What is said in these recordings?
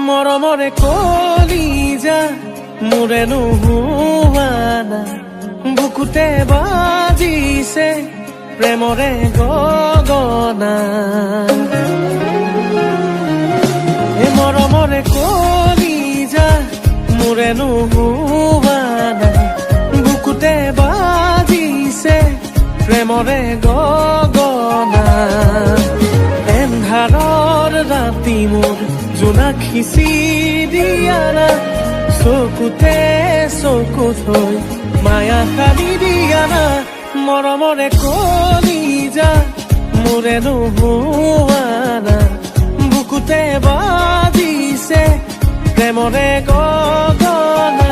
মৰমৰে কলিজা মোৰে নোহোৱা না বুকুতে বাজিছে প্ৰেমৰে গগনা মৰমৰে কলিজা মোৰে নোহোৱা না বুকুতে বাজিছে প্ৰেমৰে গগনা এন্ধাৰৰ ৰাতি মোৰ জোনাখিছি দিয়া না চকুতে চকু থৈ মায়া কালি দিয়া না মৰমৰে কলিজা মোৰে নোহোৱা না বুকুতে বাজিছে প্ৰেমৰে গগনা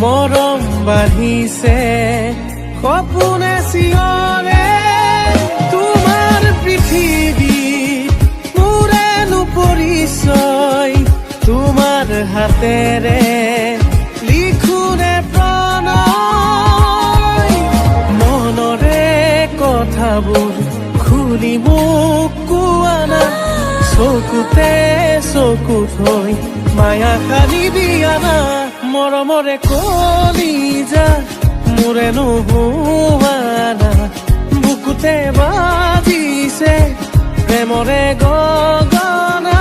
মৰম বাঢ়িছে সপোনে চিঞৰে তোমাৰ পৃথিৱীত মোৰেনো পৰিচয় তোমাৰ হাতেৰে লিখোনে প্ৰণয় মনৰে কথাবোৰ খুলি মোক কোৱা না চকুতে চকু থৈ মায়া কালি দিয়া না মৰমৰে কলিজা মোৰে নোহোৱা না বুকুতে বাজিছে প্ৰেমৰে গগনা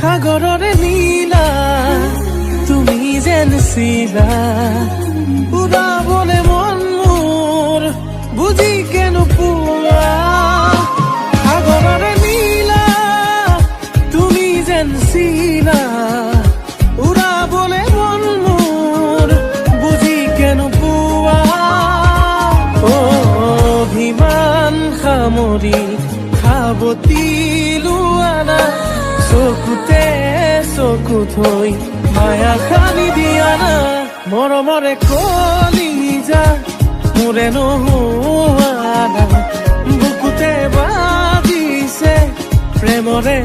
সাগৰৰে নীলা তুমি যেন চিলা উৰাবলে মন মোৰ বুজি কেনো পোৱা সাগৰৰে নীলা তুমি যেন চিলা উৰাবলে মন মোৰ বুজি কেনো পোৱা অভিমান সামৰি সাৱতি লোৱা না চকুতে চকু থৈ মায়া কালি দিয়া না মৰমৰে কলিজা মোৰে নোহোৱা না বুকুতে বাজিছে প্ৰেমৰে